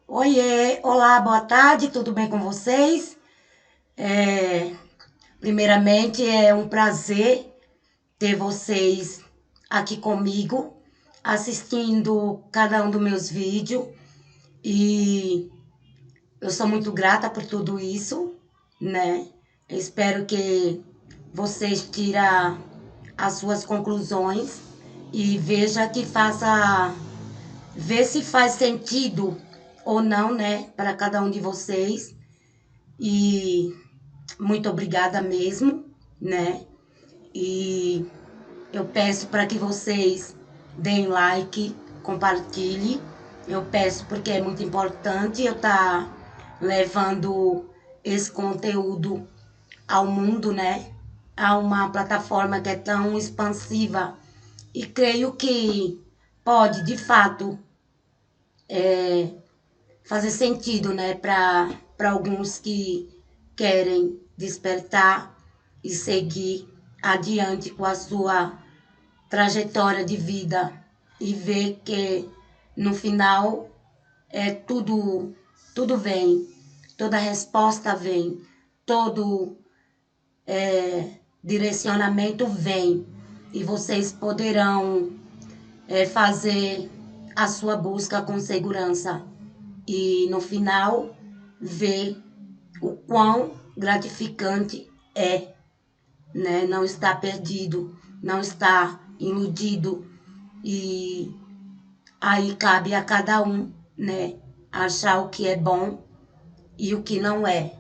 Oiê, olá, boa tarde, tudo bem com vocês? É, Primeiramente, é um prazer ter vocês aqui comigo, assistindo cada um dos meus vídeos e eu sou muito grata por tudo isso, né? Eu espero que vocês tirem as suas conclusões e veja que vê se faz sentido ou não, né, para cada um de vocês. E muito obrigada mesmo, né? E eu peço para que vocês deem like, compartilhem. Eu peço porque é muito importante eu estar levando esse conteúdo ao mundo, né? A uma plataforma que é tão expansiva e creio que pode, de fato, fazer sentido, né, para alguns que querem despertar e seguir adiante com a sua trajetória de vida e ver que no final tudo vem, toda resposta vem, todo direcionamento vem e vocês poderão fazer a sua busca com segurança e no final ver o quão gratificante é, né? Não estar perdido, não estar iludido e aí cabe a cada um, né? Achar o que é bom e o que não é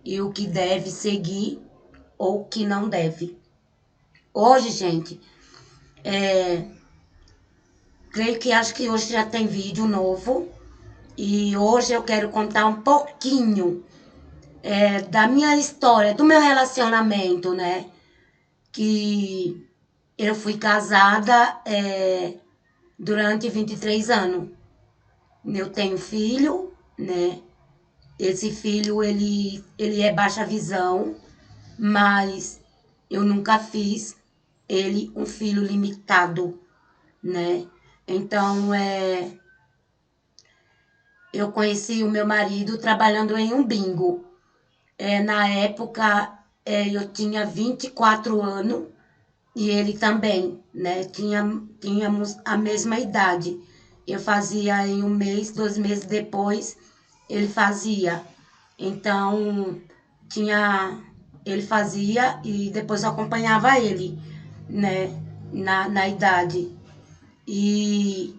e o que deve seguir ou o que não deve. Hoje, gente, creio que acho que hoje já tem vídeo novo e hoje eu quero contar um pouquinho da minha história, do meu relacionamento, né? Que eu fui casada durante 23 anos. Eu tenho filho, né? Esse filho, ele é baixa visão, mas eu nunca fiz ele um filho limitado, né? Então, eu conheci o meu marido trabalhando em um bingo. Na época, eu tinha 24 anos e ele também, né? Tínhamos a mesma idade. Eu fazia em um mês, 2 meses depois, ele fazia. Então, tinha, ele fazia e depois eu acompanhava ele, né? Na idade. E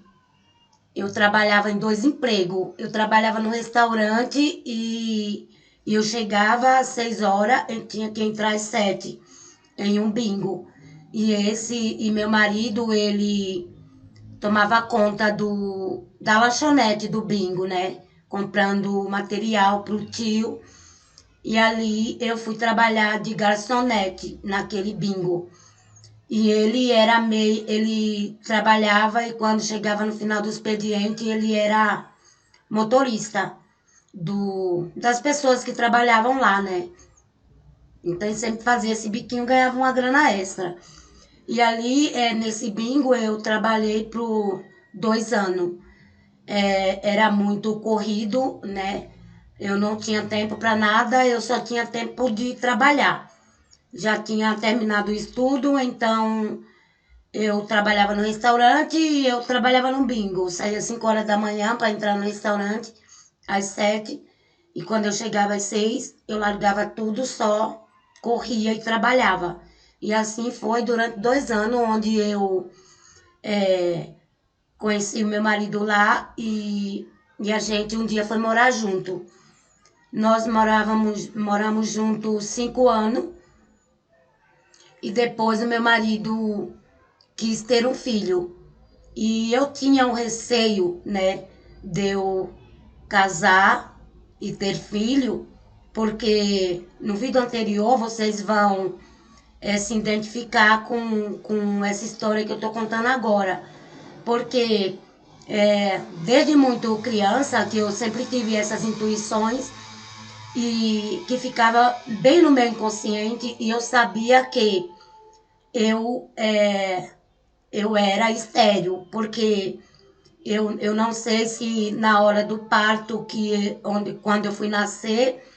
eu trabalhava em 2 empregos. Eu trabalhava no restaurante e eu chegava às 6 horas, eu tinha que entrar às 7 em um bingo. E meu marido, ele tomava conta da lanchonete do bingo, né? Comprando material pro tio. E ali eu fui trabalhar de garçonete naquele bingo. E ele trabalhava e quando chegava no final do expediente, ele era motorista das pessoas que trabalhavam lá, né? Então ele sempre fazia esse biquinho, ganhava uma grana extra. E ali, nesse bingo, eu trabalhei por 2 anos. Era muito corrido, né? Eu não tinha tempo para nada, eu só tinha tempo de trabalhar. Já tinha terminado o estudo, então eu trabalhava no restaurante e eu trabalhava no bingo. Saía às 5 horas da manhã para entrar no restaurante, às 7. E quando eu chegava às 6, eu largava tudo, só corria e trabalhava. E assim foi durante 2 anos, onde eu conheci o meu marido lá e a gente um dia foi morar junto. Nós moramos juntos 5 anos e depois o meu marido quis ter um filho. E eu tinha um receio, né, de eu casar e ter filho, porque no vídeo anterior vocês vão se identificar com essa história que eu estou contando agora. Porque desde muito criança que eu sempre tive essas intuições e que ficava bem no meu inconsciente e eu sabia que eu, eu era estéril, porque Eu não sei se na hora do parto, quando eu fui nascer,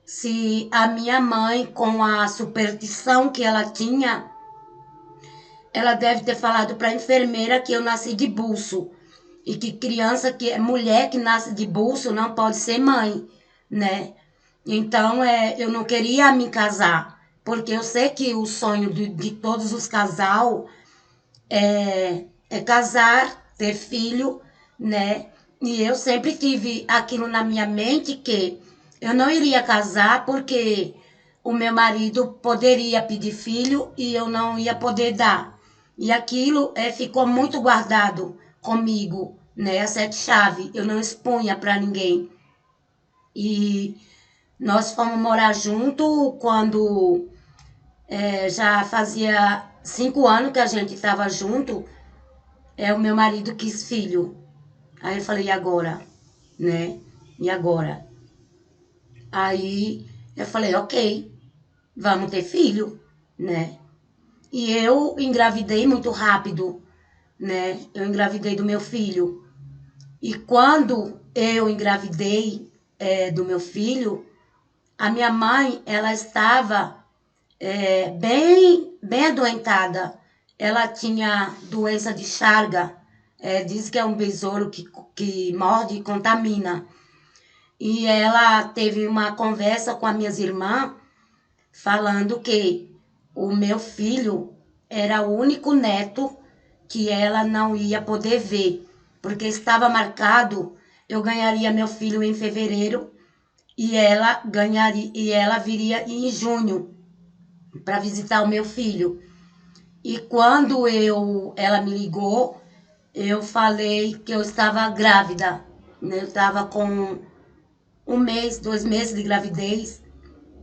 se a minha mãe, com a superstição que ela tinha, ela deve ter falado para a enfermeira que eu nasci de buço. E que mulher que nasce de buço não pode ser mãe, né? Então, eu não queria me casar, porque eu sei que o sonho de todos os casal é casar, ter filho, né? E eu sempre tive aquilo na minha mente que eu não iria casar porque o meu marido poderia pedir filho e eu não ia poder dar. E aquilo ficou muito guardado comigo, né? A sete chave, eu não expunha para ninguém. E nós fomos morar junto quando já fazia 5 anos que a gente estava junto. O meu marido quis filho. Aí eu falei, e agora? Né? E agora? Aí eu falei, ok, vamos ter filho, né? E eu engravidei muito rápido, né? Eu engravidei do meu filho. E quando eu engravidei do meu filho, a minha mãe, ela estava bem adoentada. Ela tinha doença de Chagas, diz que é um besouro que morde e contamina. E ela teve uma conversa com as minhas irmãs, falando que o meu filho era o único neto que ela não ia poder ver, porque estava marcado, eu ganharia meu filho em fevereiro e ela viria em junho para visitar o meu filho. E quando ela me ligou, eu falei que eu estava grávida, né? Eu estava com 1 mês, 2 meses de gravidez.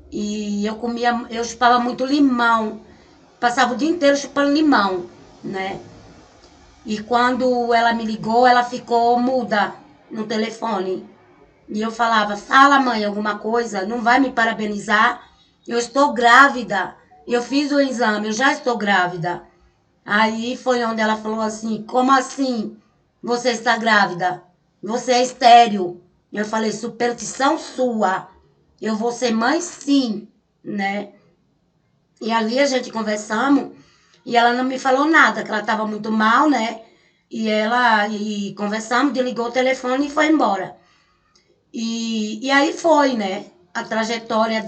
E eu chupava muito limão. Passava o dia inteiro chupando limão, né? E quando ela me ligou, ela ficou muda no telefone. E eu falava, fala mãe, alguma coisa, não vai me parabenizar? Eu estou grávida. Eu fiz o exame, eu já estou grávida. Aí foi onde ela falou assim, como assim você está grávida? Você é estéril. Eu falei, superstição sua. Eu vou ser mãe sim, né? E ali a gente conversamos e ela não me falou nada, que ela estava muito mal, né? E conversamos, desligou o telefone e foi embora. E aí foi, né? A trajetória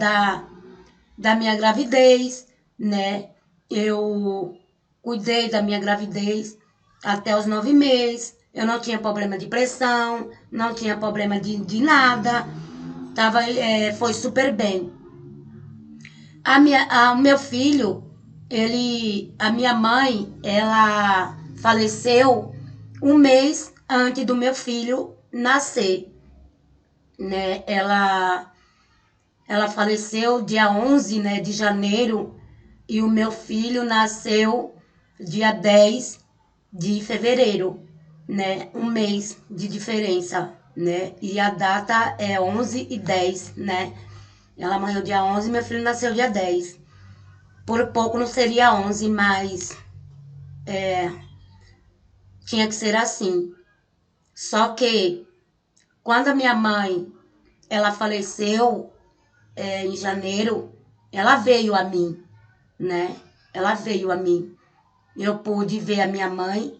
da minha gravidez, né? Eu cuidei da minha gravidez até os 9 meses. Eu não tinha problema de pressão, não tinha problema de nada. Foi super bem. O meu filho, a minha mãe, ela faleceu 1 mês antes do meu filho nascer, né? Ela faleceu dia 11, né, de janeiro e o meu filho nasceu dia 10 de fevereiro, né? 1 mês de diferença, né? E a data é 11/10, né? Ela morreu dia 11 e meu filho nasceu dia 10. Por pouco não seria 11, mas tinha que ser assim. Só que quando a minha mãe ela faleceu em janeiro, ela veio a mim, né? Ela veio a mim. Eu pude ver a minha mãe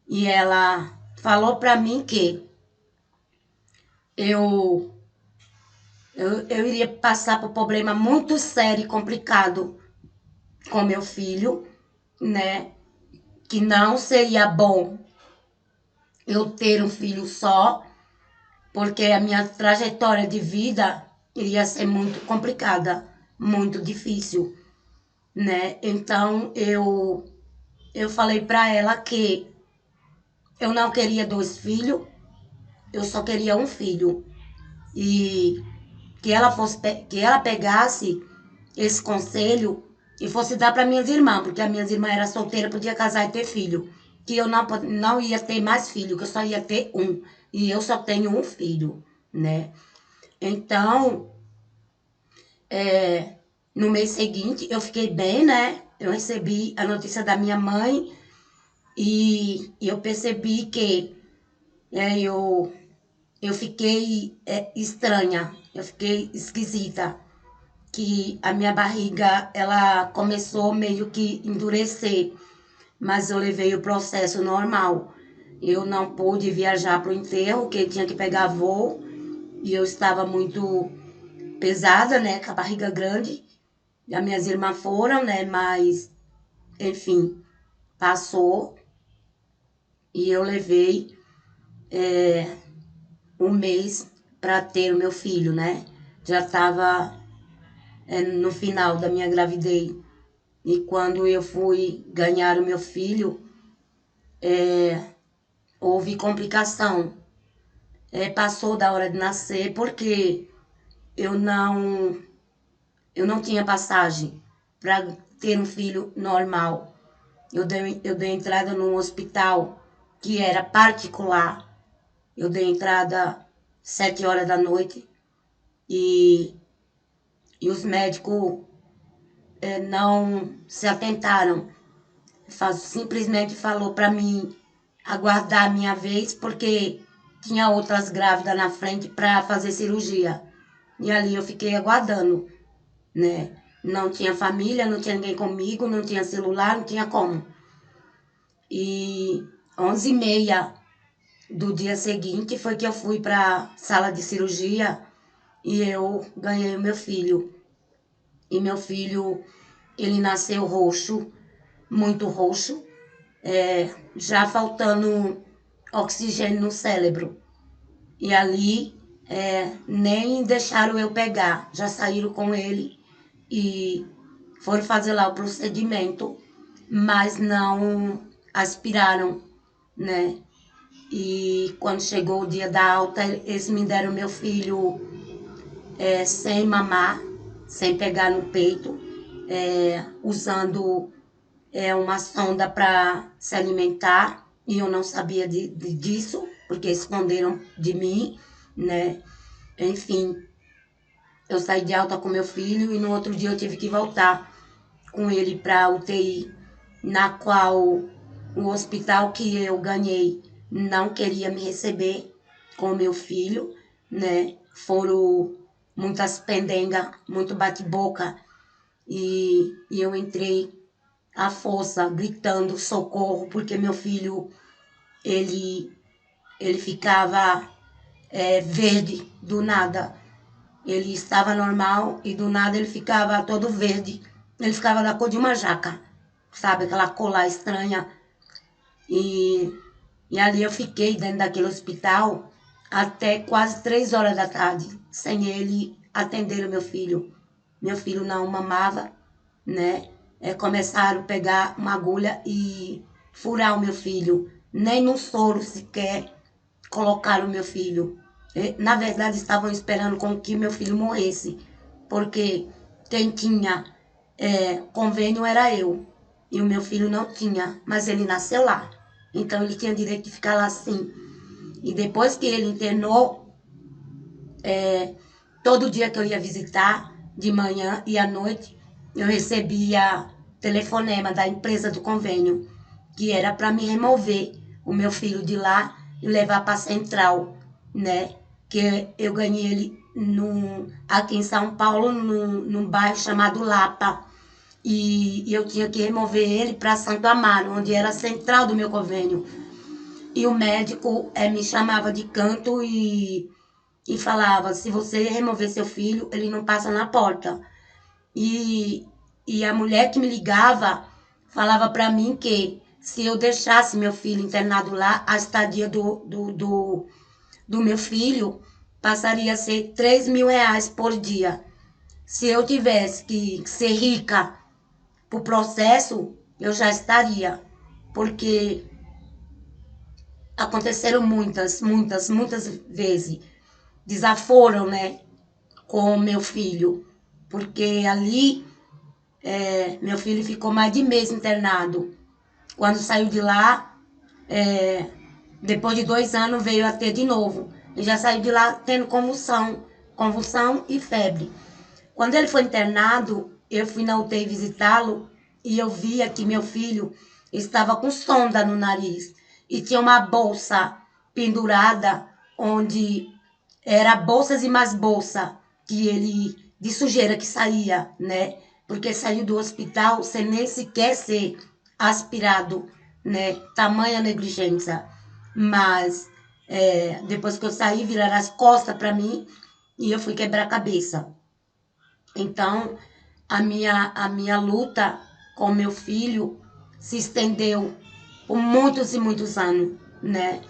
e ela falou para mim que eu, eu iria passar por um problema muito sério e complicado com meu filho, né? Que não seria bom eu ter um filho só, porque a minha trajetória de vida iria ser muito complicada, muito difícil, né? Então eu falei para ela que eu não queria 2 filhos, eu só queria um filho. E que ela pegasse esse conselho e fosse dar para minhas irmãs, porque as minhas irmãs eram solteiras, podia casar e ter filho. Que eu não ia ter mais filho, que eu só ia ter um. E eu só tenho um filho, né? Então, no mês seguinte, eu fiquei bem, né? Eu recebi a notícia da minha mãe e eu percebi que E aí eu fiquei estranha, eu fiquei esquisita, que a minha barriga, ela começou meio que endurecer, mas eu levei o processo normal. Eu não pude viajar para o enterro, porque tinha que pegar voo, e eu estava muito pesada, né, com a barriga grande. E as minhas irmãs foram, né, mas, enfim, passou, e eu levei um mês para ter o meu filho, né. Já estava no final da minha gravidez. E quando eu fui ganhar o meu filho, houve complicação. Passou da hora de nascer porque eu não, eu não tinha passagem para ter um filho normal. Eu dei entrada num hospital que era particular. Eu dei entrada 7 horas da noite e, e os médicos não se atentaram. Simplesmente falou para mim aguardar a minha vez, porque tinha outras grávidas na frente para fazer cirurgia. E ali eu fiquei aguardando, né? Não tinha família, não tinha ninguém comigo, não tinha celular, não tinha como. E 11h30 do dia seguinte foi que eu fui para sala de cirurgia e eu ganhei o meu filho. E meu filho, ele nasceu roxo, muito roxo, já faltando oxigênio no cérebro. E ali nem deixaram eu pegar, já saíram com ele e foram fazer lá o procedimento, mas não aspiraram, né? E quando chegou o dia da alta, eles me deram meu filho sem mamar, sem pegar no peito, usando uma sonda para se alimentar, e eu não sabia disso, porque esconderam de mim, né? Enfim, eu saí de alta com meu filho e no outro dia eu tive que voltar com ele para UTI, na qual o hospital que eu ganhei não queria me receber com meu filho, né? Foram muitas pendengas, muito bate-boca, e eu entrei à força, gritando socorro, porque meu filho, ele, ele ficava verde do nada. Ele estava normal e do nada ele ficava todo verde. Ele ficava da cor de uma jaca, sabe? Aquela cor lá estranha. E, e ali eu fiquei dentro daquele hospital até quase 3 horas da tarde, sem ele atender o meu filho. Meu filho não mamava, né? Começaram a pegar uma agulha e furar o meu filho. Nem no soro sequer colocaram o meu filho. Na verdade, estavam esperando com que meu filho morresse, porque quem tinha convênio era eu. E o meu filho não tinha, mas ele nasceu lá. Então ele tinha direito de ficar lá sim. E depois que ele internou, todo dia que eu ia visitar, de manhã e à noite, eu recebia telefonema da empresa do convênio, que era para me remover o meu filho de lá e levar para a central, né? Que eu ganhei ele aqui em São Paulo, num bairro chamado Lapa. E eu tinha que remover ele para Santo Amaro, onde era a central do meu convênio. E o médico me chamava de canto e falava: se você remover seu filho, ele não passa na porta. E, e a mulher que me ligava falava para mim que se eu deixasse meu filho internado lá, a estadia do meu filho passaria a ser 3.000 reais por dia. Se eu tivesse que ser rica pro processo, eu já estaria. Porque aconteceram muitas vezes desaforam, né, com meu filho, porque ali meu filho ficou mais de mês internado. Quando saiu de lá, depois de 2 anos veio a ter de novo. E já saiu de lá tendo convulsão e febre. Quando ele foi internado, eu fui na UTI visitá-lo e eu via que meu filho estava com sonda no nariz e tinha uma bolsa pendurada, onde era bolsas e mais bolsa que ele de sujeira que saía, né? Porque saiu do hospital sem nem sequer ser aspirado, né? Tamanha negligência. Mas depois que eu saí, viraram as costas para mim e eu fui quebrar a cabeça. Então, a minha luta com meu filho se estendeu por muitos e muitos anos, né?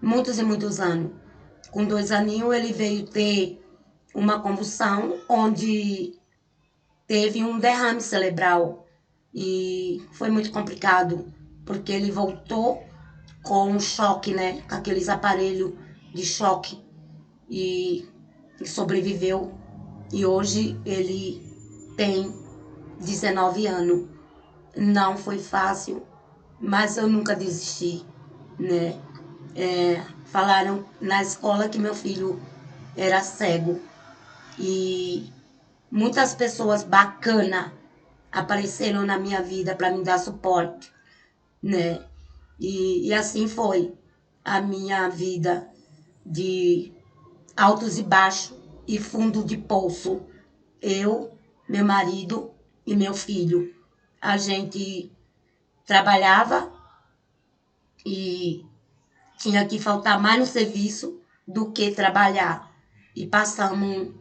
Muitos e muitos anos. Com 2 aninhos, ele veio ter uma convulsão, onde teve um derrame cerebral. E foi muito complicado, porque ele voltou com um choque, né? Com aqueles aparelhos de choque. E sobreviveu. E hoje ele tem 19 anos. Não foi fácil, mas eu nunca desisti, né? Falaram na escola que meu filho era cego. E muitas pessoas bacanas apareceram na minha vida para me dar suporte, né? E assim foi a minha vida de altos e baixos e fundo de poço. Eu, meu marido e meu filho. A gente trabalhava e tinha que faltar mais no serviço do que trabalhar. E passamos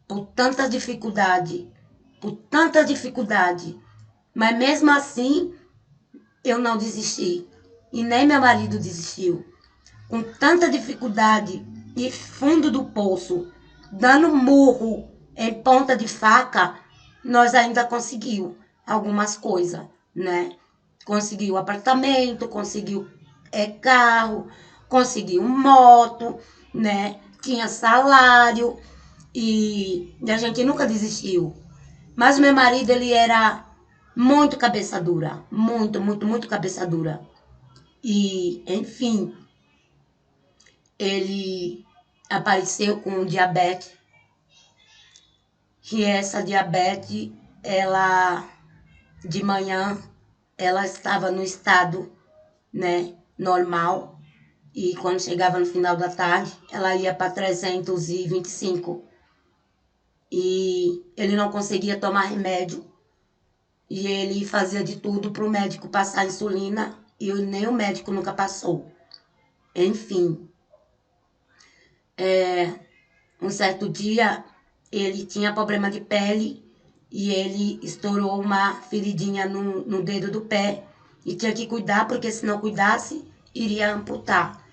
por tanta dificuldade. Mas mesmo assim, eu não desisti. E nem meu marido desistiu. Com tanta dificuldade e fundo do poço, dando murro em ponta de faca, nós ainda conseguimos algumas coisas, né? Conseguiu apartamento, conseguiu carro, conseguiu moto, né? Tinha salário e a gente nunca desistiu. Mas o meu marido, ele era muito cabeça dura, muito, muito, muito cabeça dura. E, enfim, ele apareceu com diabetes, que essa diabetes, ela, de manhã, ela estava no estado, né, normal, e quando chegava no final da tarde, ela ia para 325. E ele não conseguia tomar remédio, e ele fazia de tudo para o médico passar insulina, e nem o médico nunca passou. Enfim, um certo dia ele tinha problema de pele e ele estourou uma feridinha no dedo do pé e tinha que cuidar, porque se não cuidasse, iria amputar.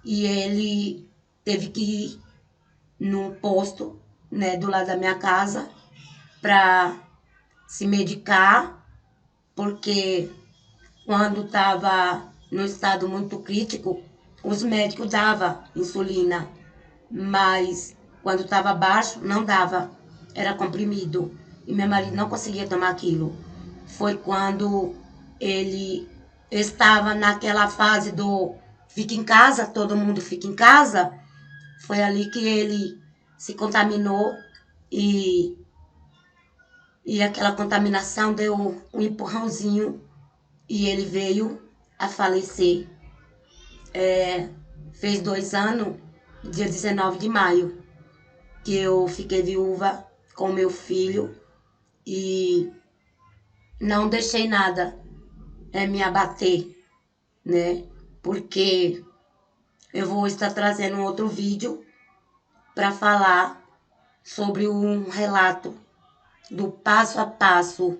E ele teve que ir num posto, né, do lado da minha casa para se medicar, porque quando estava no estado muito crítico, os médicos davam insulina, mas quando estava baixo, não dava, era comprimido. E meu marido não conseguia tomar aquilo. Foi quando ele estava naquela fase do fica em casa, todo mundo fica em casa, foi ali que ele se contaminou e, e aquela contaminação deu um empurrãozinho e ele veio a falecer. Fez 2 anos, dia 19 de maio, que eu fiquei viúva com meu filho e não deixei nada me abater, né? Porque eu vou estar trazendo um outro vídeo para falar sobre um relato do passo a passo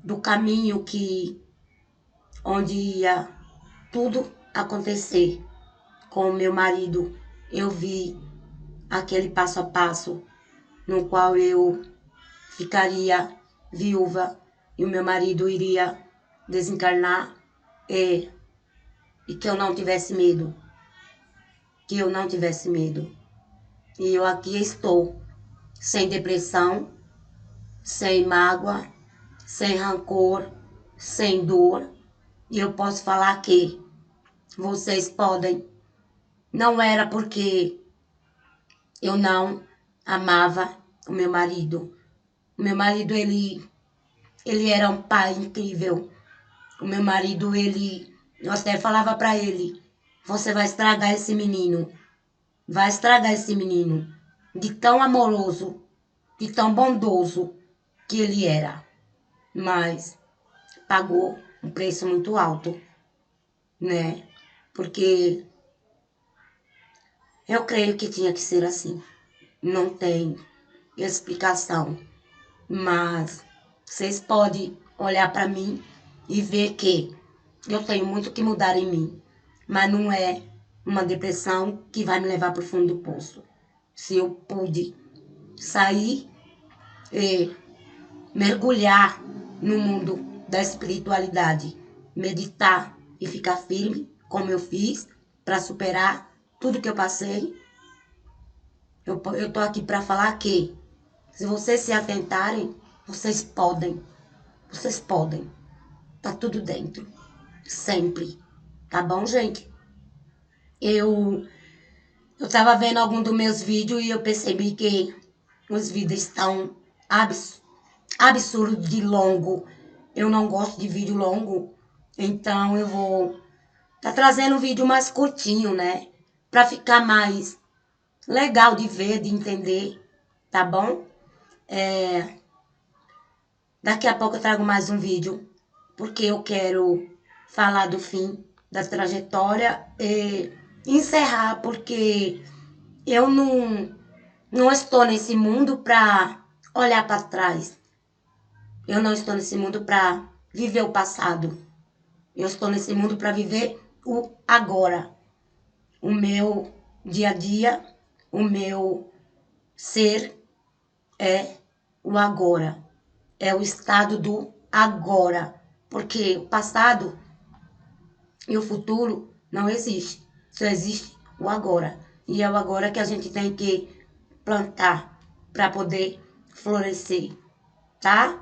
do caminho onde ia tudo acontecer com o meu marido. Eu vi aquele passo a passo no qual eu ficaria viúva e o meu marido iria desencarnar e que eu não tivesse medo. Que eu não tivesse medo. E eu aqui estou, sem depressão, sem mágoa, sem rancor, sem dor. E eu posso falar que vocês podem. Não era porque eu não amava o meu marido. O meu marido, ele era um pai incrível. O meu marido, eu até falava para ele você vai estragar esse menino. Vai estragar esse menino. De tão amoroso, de tão bondoso que ele era. Mas pagou um preço muito alto, né? Porque eu creio que tinha que ser assim. Não tem explicação. Mas vocês podem olhar para mim e ver que eu tenho muito que mudar em mim. Mas não é uma depressão que vai me levar para o fundo do poço. Se eu pude sair e mergulhar no mundo da espiritualidade, meditar e ficar firme, como eu fiz, para superar tudo que eu passei, eu tô aqui para falar que, se vocês se atentarem, vocês podem. Vocês podem. Tá tudo dentro. Sempre. Tá bom, gente? Eu tava vendo algum dos meus vídeos e eu percebi que os vídeos estão absurdo de longo. Eu não gosto de vídeo longo. Então eu vou tá trazendo um vídeo mais curtinho, né? Pra ficar mais legal de ver, de entender. Tá bom? Daqui a pouco eu trago mais um vídeo, porque eu quero falar do fim da trajetória e encerrar, porque eu não estou nesse mundo para olhar para trás. Eu não estou nesse mundo para viver o passado. Eu estou nesse mundo para viver o agora. O meu dia a dia, o meu ser é o agora. É o estado do agora. Porque o passado e o futuro não existe. Só existe o agora. E é o agora que a gente tem que plantar para poder florescer, tá?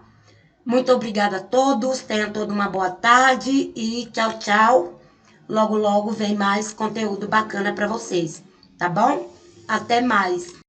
Muito obrigada a todos. Tenham todos uma boa tarde e tchau, tchau. Logo, logo vem mais conteúdo bacana para vocês, tá bom? Até mais.